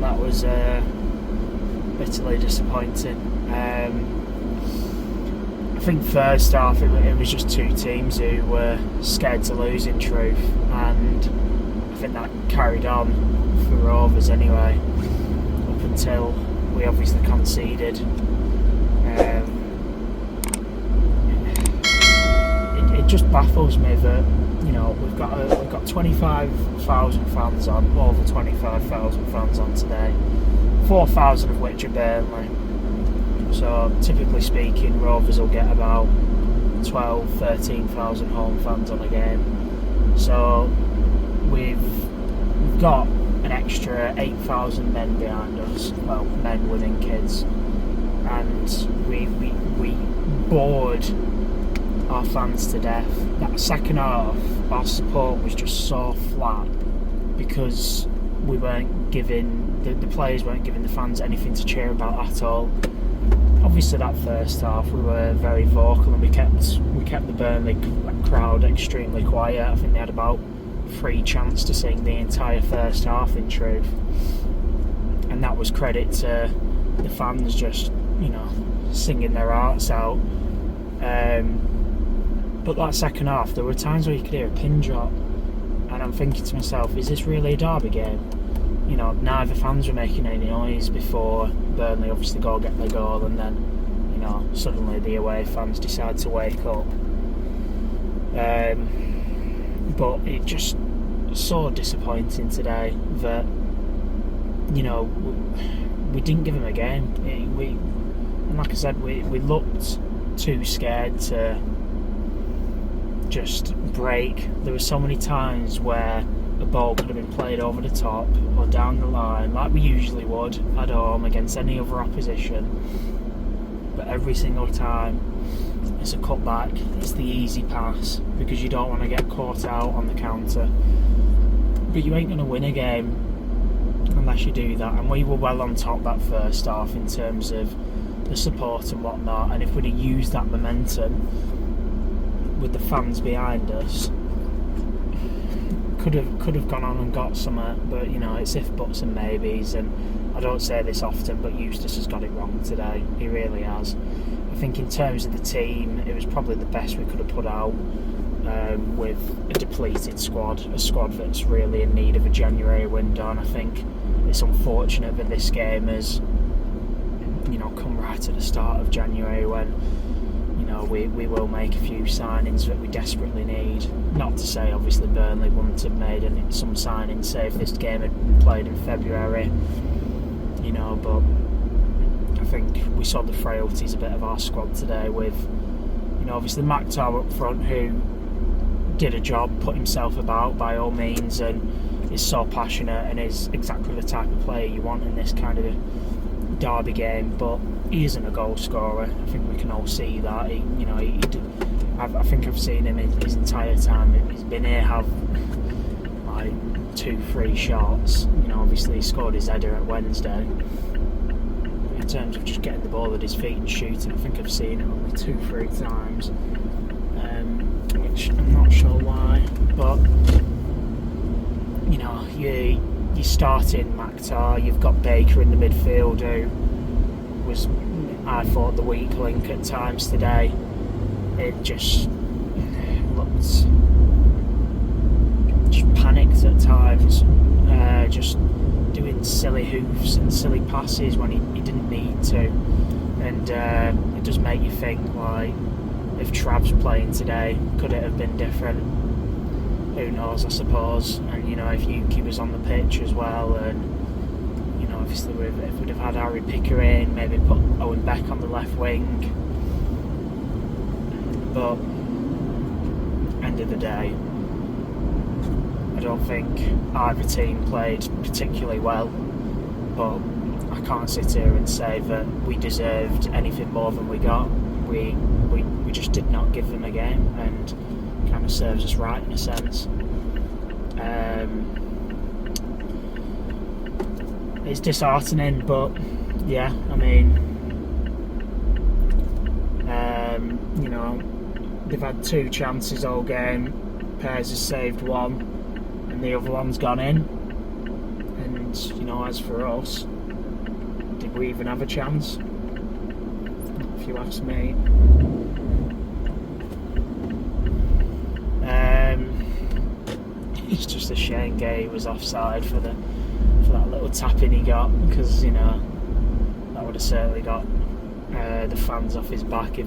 that was bitterly disappointing. I think first half it was just two teams who were scared to lose in truth, and I think that carried on for Rovers anyway, up until we obviously conceded. It just baffles me that, you know, we've got 25,000 fans on, over 25,000 fans on today, 4,000 of which are Burnley. So typically speaking, Rovers will get about 12, 13,000 home fans on a game. So we've got an extra 8,000 men behind us, well, men within kids, and we bored our fans to death. That second half, our support was just so flat because we weren't giving the players weren't giving the fans anything to cheer about at all. Obviously, that first half we were very vocal and we kept the Burnley crowd extremely quiet. I think they had about 3 chances to sing the entire first half in truth, and that was credit to the fans just, you know, singing their hearts out. But that second half, there were times where you could hear a pin drop, and I'm thinking to myself, is this really a derby game? You know, neither fans were making any noise before Burnley obviously get their goal, and then, you know, suddenly the away fans decide to wake up. But it just so disappointing today that, you know, we didn't give them a game. And like I said, we looked too scared to just break. There were so many times where a ball could have been played over the top or down the line like we usually would at home against any other opposition, but every single time it's a cutback, it's the easy pass because you don't want to get caught out on the counter. But you ain't going to win a game unless you do that, and we were well on top that first half in terms of the support and whatnot, and if we'd have used that momentum with the fans behind us, could have gone on and got something. But, you know, it's if, buts and maybes, and I don't say this often, but Eustace has got it wrong today. He really has. I think in terms of the team, it was probably the best we could have put out, with a depleted squad, a squad that's really in need of a January window. And I think it's unfortunate that this game has, you know, come right at the start of January when, you know, we will make a few signings that we desperately need. Not to say obviously Burnley wouldn't have made some signings, say if this game had been played in February, you know, but I think we saw the frailties a bit of our squad today with, you know, obviously Maktar up front, who did a job, put himself about by all means, and is so passionate and is exactly the type of player you want in this kind of derby game, but he isn't a goal scorer. I think we can all see that. I think I've seen him in his entire time he's been here have like 2-3 shots. You know, obviously he scored his header at Wednesday. In terms of just getting the ball at his feet and shooting, I think I've seen him only 2-3 times, which I'm not sure why. But, you know, you're starting Maktar, you've got Baker in the midfield, who was, I thought, the weak link at times today. It just looked just panicked at times, just doing silly hoofs and silly passes when he didn't need to, and it does make you think, like, if Trav's playing today, could it have been different? Who knows, I suppose. And, you know, if Yuki was on the pitch as well, and, you know, obviously if we'd have had Harry Picker in, maybe put Owen Beck on the left wing. But end of the day, I don't think either team played particularly well, but I can't sit here and say that we deserved anything more than we got. We just did not give them a game, and kind of serves us right in a sense. It's disheartening, but yeah, I mean, you know, they've had 2 chances all game. Pears has saved one, and the other one's gone in. And And, you know, as for us, did we even have a chance? If you ask me. It's just a shame Gay was offside for that little tapping he got, because, you know, that would have certainly got the fans off his back if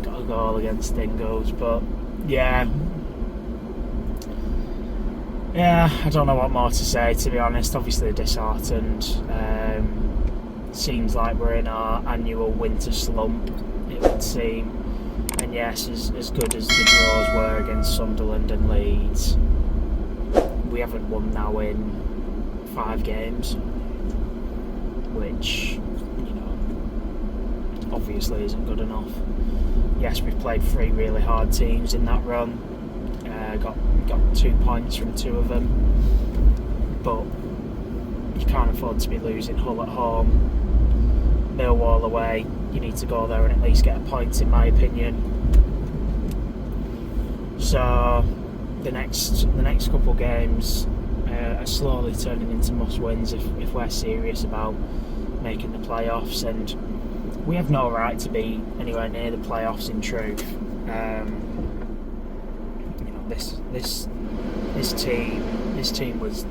got a goal against Dingoes. But yeah, I don't know what more to say, to be honest. Obviously disheartened. Seems like we're in our annual winter slump, it would seem. And yes, as good as the draws were against Sunderland and Leeds, we haven't won now in 5 games, which, you know, obviously isn't good enough. Yes, we've played 3 really hard teams in that run, got 2 points from 2 of them, but you can't afford to be losing Hull at home, Millwall away. You need to go there and at least get a point, in my opinion. So the next couple games are slowly turning into must-wins if we're serious about making the playoffs, and we have no right to be anywhere near the playoffs, in truth. You know, this team was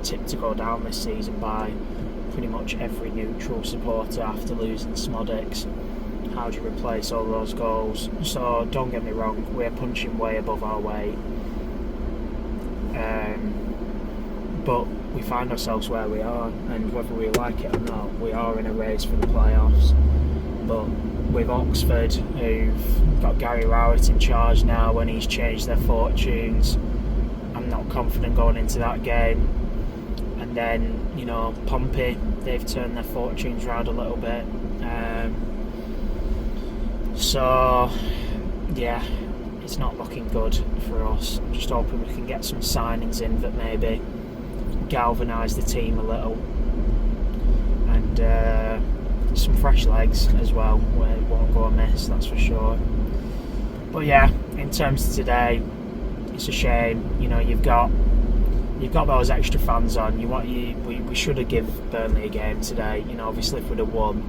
tipped to go down this season by pretty much every neutral supporter after losing Smodix. How do you replace all those goals? So don't get me wrong, we're punching way above our weight, but we find ourselves where we are, and whether we like it or not, we are in a race for the playoffs. But with Oxford, who've got Gary Rowett in charge now, and he's changed their fortunes, I'm not confident going into that game. And then, you know, Pompey, they've turned their fortunes around a little bit. So, yeah, it's not looking good for us. I'm just hoping we can get some signings in that maybe galvanise the team a little. And some fresh legs as well, where it won't go amiss, that's for sure. But yeah, in terms of today, it's a shame. You know, you've got those extra fans on. We should have given Burnley a game today. You know, obviously if we'd have won,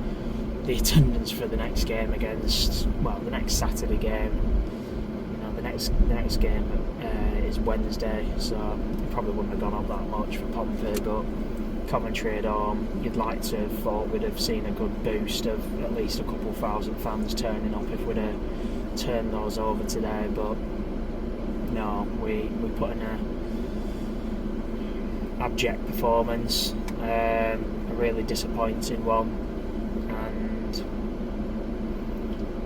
the attendance for the next game against, well, the next Saturday game, you know, the next game is Wednesday, so it probably wouldn't have gone up that much for Pompey. But Coventry at home, you'd like to have thought we'd have seen a good boost of at least a couple thousand fans turning up if we'd have turned those over today. But no, we put in a abject performance, a really disappointing one. And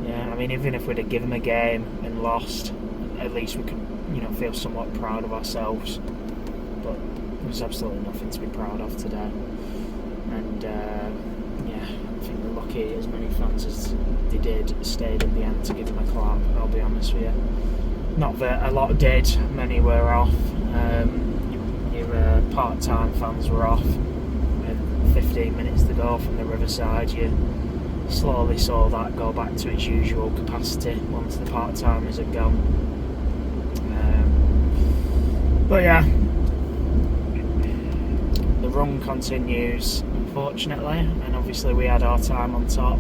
yeah, I mean, even if we'd have given them a game and lost, at least we could, you know, feel somewhat proud of ourselves. But there's absolutely nothing to be proud of today. And yeah, I think we're lucky as many fans as they did stayed in the end to give them a clap, I'll be honest with you. Not that a lot did, many were off. Your part-time fans were off with 15 minutes to go from the Riverside. You slowly saw that go back to its usual capacity once the part-timers had gone. But yeah, the run continues, unfortunately, and obviously we had our time on top.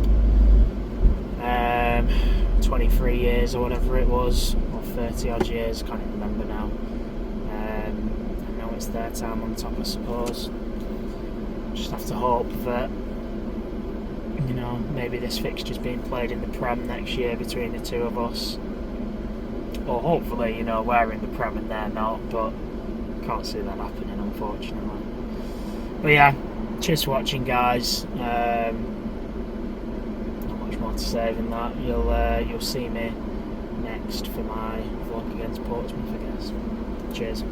23 years or whatever it was, or 30 odd years, can't even remember now. And now it's their time on top, I suppose. Just have to hope that, you know, maybe this fixture's being played in the Prem next year between the two of us. Or hopefully, you know, we're in the Prem and they're not, but can't see that happening, unfortunately. But yeah, cheers for watching, guys. Not much more to say than that. You'll see me next for my vlog against Portsmouth, I guess. Cheers.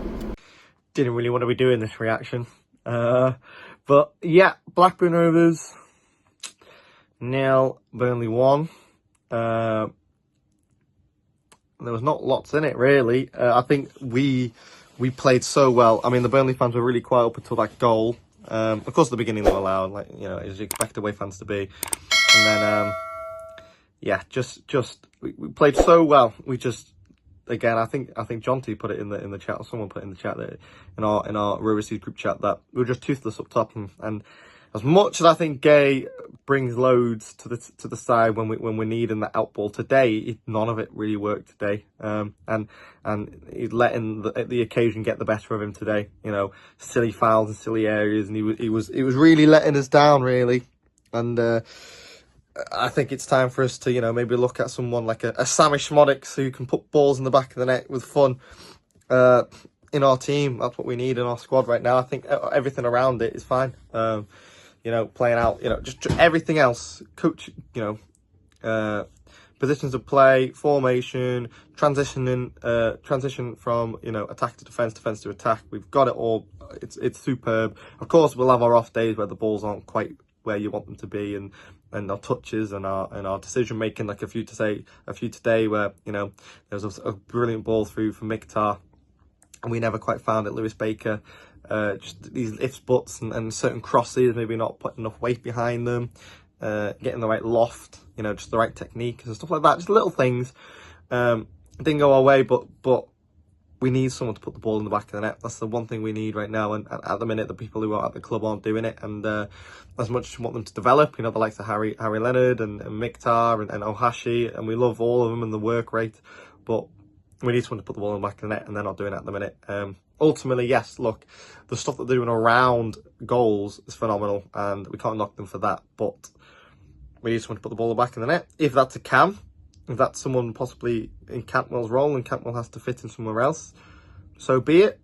Didn't really want to be doing this reaction. But yeah, Blackburn Rovers 0, Burnley 1. There was not lots in it, really. I think we played so well. I mean, the Burnley fans were really quiet up until that goal. Of course, at the beginning they were loud, like, you know, as you expect away fans to be. And then, yeah, we played so well. We just again, I think Jonty put it in the chat, or someone put it in the chat, that in our Rovers group chat, that we were just toothless up top, and as much as I think Gay brings loads to the side when we're needing that outball today, none of it really worked today. And he's letting the occasion get the better of him today. You know, silly fouls in silly areas, and he was really letting us down, really. And I think it's time for us to, you know, maybe look at someone like a Sammy Schmodix who can put balls in the back of the net with fun. In our team, that's what we need in our squad right now. I think everything around it is fine. You know, playing out, you know, just everything else, coach, you know, positions of play, formation, transition from, you know, attack to defence to attack. We've got it all. It's superb. Of course, we'll have our off days where the balls aren't quite where you want them to be, and our touches and our decision making, like a few today where, you know, there was a brilliant ball through from Mkhitar, and we never quite found it. Lewis Baker. Just these ifs, buts, and certain crosses, maybe not putting enough weight behind them, getting the right loft, you know, just the right technique and stuff like that. Just little things. Didn't go our way, but we need someone to put the ball in the back of the net. That's the one thing we need right now. And at the minute, the people who are at the club aren't doing it. And as much as we want them to develop, you know, the likes of Harry Leonard and Mkhitar and Ohashi, and we love all of them and the work rate, but we need someone to put the ball in the back of the net, and they're not doing it at the minute. Ultimately, yes, look, the stuff that they're doing around goals is phenomenal, and we can't knock them for that, but we need someone to put the ball in the back of the net. If that's a Cam, if that's someone possibly in Cantwell's role, and Cantwell has to fit in somewhere else, so be it.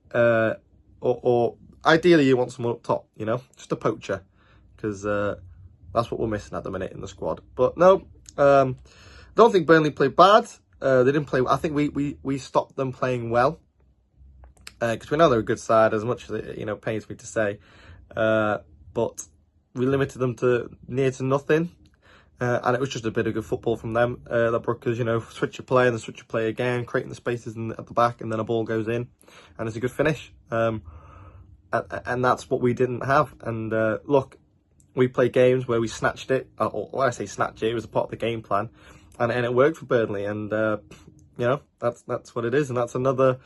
Or ideally, you want someone up top, you know, just a poacher, because that's what we're missing at the minute in the squad. But no, I don't think Burnley played bad. They didn't play. I think we stopped them playing well, because we know they're a good side, as much as it, you know, pains me to say. But we limited them to near to nothing, and it was just a bit of good football from them. That broke us, you know, switch of play and then switch of play again, creating the spaces at the back, and then a ball goes in, and it's a good finish. And that's what we didn't have. And look, we played games where we snatched it. Or when I say snatch it, it was a part of the game plan. And it worked for Burnley, and you know, that's what it is, and that's another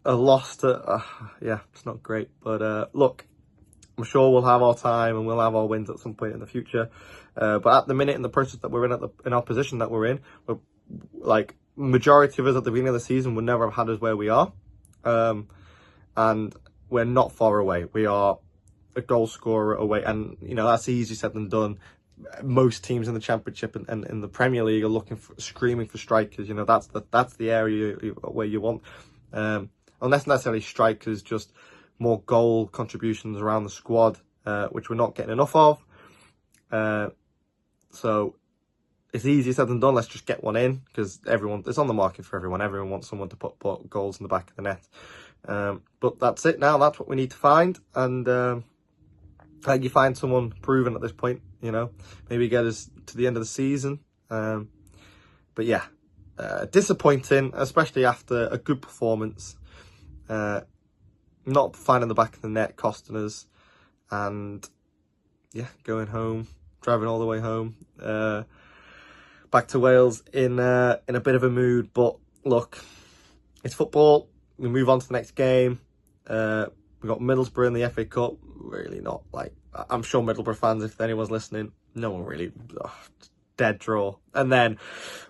loss to yeah, it's not great, but look, I'm sure we'll have our time and we'll have our wins at some point in the future, but at the minute, in the process that we're in our position that we're in, we're, like, majority of us at the beginning of the season would never have had us where we are, and we're not far away. We are a goal scorer away, and you know, that's easier said than done. Most teams in the Championship and in the Premier League are screaming for strikers. You know, that's the area where you want, unless necessarily strikers, just more goal contributions around the squad, which we're not getting enough of. So it's easier said than done. Let's just get one in, because it's on the market for everyone. Everyone wants someone to put goals in the back of the net. But that's it now. That's what we need to find, and you find someone proven at this point, you know, maybe get us to the end of the season. But yeah, disappointing, especially after a good performance. Not finding the back of the net, costing us, and yeah, going home, driving all the way home, back to Wales in a bit of a mood. But look, it's football. We move on to the next game. We got Middlesbrough in the FA Cup. Really not, like, I'm sure Middlesbrough fans, if anyone's listening, no one really, dead draw. And then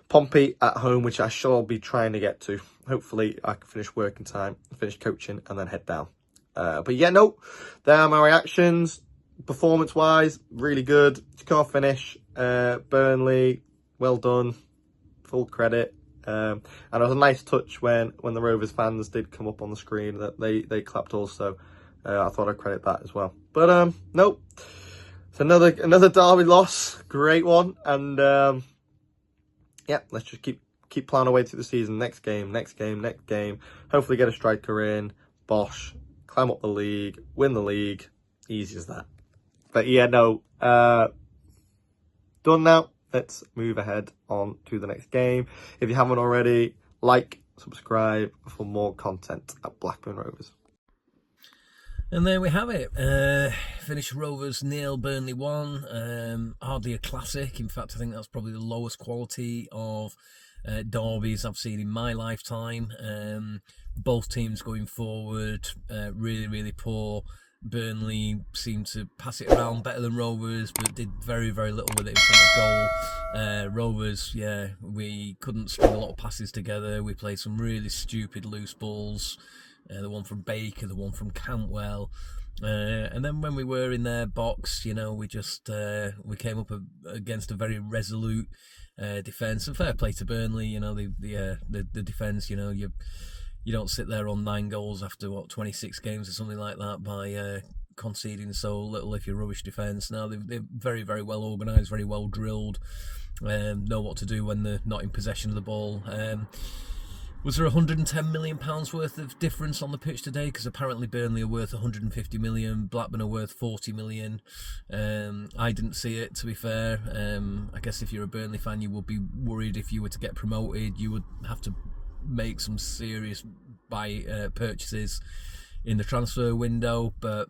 Pompey at home, which I shall be trying to get to. Hopefully I can finish work in time, finish coaching, and then head down. But yeah, no, there are my reactions. Performance wise, really good. Can't finish. Burnley, well done, full credit. And it was a nice touch when the Rovers fans did come up on the screen, that they clapped also. I thought I'd credit that as well. But nope, it's another derby loss, great one. And yeah, let's just keep plowing away through the season. Next game. Hopefully get a striker in. Bosh, climb up the league, win the league. Easy as that. But yeah, no, done now. Let's move ahead on to the next game. If you haven't already, like, subscribe for more content at Blackburn Rovers. And there we have it. Finished Rovers 0, Burnley 1. Hardly a classic. In fact, I think that's probably the lowest quality of derbies I've seen in my lifetime. Both teams going forward, really, really poor. Burnley seemed to pass it around better than Rovers, but did very, very little with it in front of goal. Rovers, yeah, we couldn't string a lot of passes together. We played some really stupid loose balls. The one from Baker, the one from Cantwell. And then when we were in their box, you know, we just we came up against a very resolute defence. And fair play to Burnley, you know, the defence, you know, you don't sit there on 9 goals after 26 games or something like that by conceding so little if you're rubbish defence. Now they're very, very well organised, very well drilled, know what to do when they're not in possession of the ball. Was there £110 million worth of difference on the pitch today? Because apparently Burnley are worth 150 million, Blackburn are worth 40 million. I didn't see it, to be fair. I guess if you're a Burnley fan, you would be worried if you were to get promoted. You would have to make some serious purchases in the transfer window, but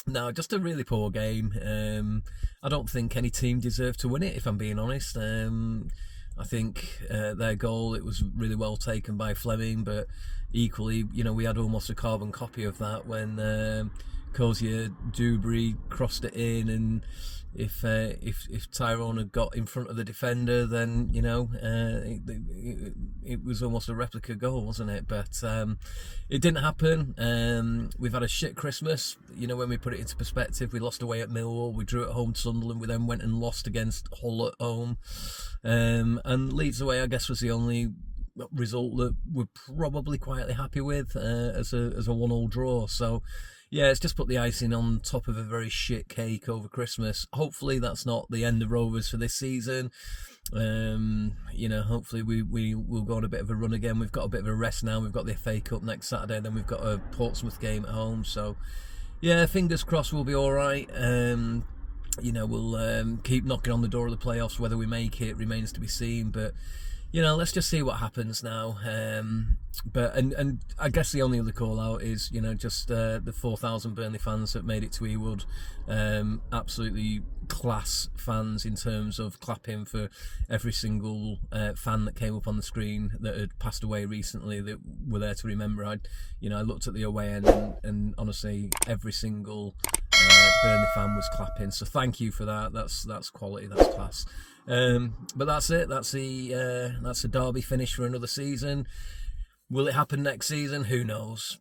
no, just a really poor game. I don't think any team deserved to win it, if I'm being honest. I think their goal, it was really well taken by Flemming, but equally, you know, we had almost a carbon copy of that when Cozier Dubry crossed it in, and if Tyrone had got in front of the defender, then, you know, it was almost a replica goal, wasn't it? But it didn't happen. We've had a shit Christmas. You know, when we put it into perspective, we lost away at Millwall, we drew at home to Sunderland, we then went and lost against Hull at home, and Leeds away, I guess, was the only result that we're probably quietly happy with as a 1-1 draw. So yeah, it's just put the icing on top of a very shit cake over Christmas. Hopefully that's not the end of Rovers for this season. You know, hopefully we will go on a bit of a run again. We've got a bit of a rest now. We've got the FA Cup next Saturday, then we've got a Portsmouth game at home. So yeah, fingers crossed we'll be all right. You know, we'll keep knocking on the door of the playoffs. Whether we make it remains to be seen, but you know, let's just see what happens now. But I guess the only other call out is, you know, just the 4,000 Burnley fans that made it to Ewood. Absolutely class fans in terms of clapping for every single fan that came up on the screen that had passed away recently, that were there to remember. I looked at the away end and honestly every single Burnley fan was clapping. So thank you for that. That's quality. That's class. But that's it. That's the derby finish for another season. Will it happen next season? Who knows?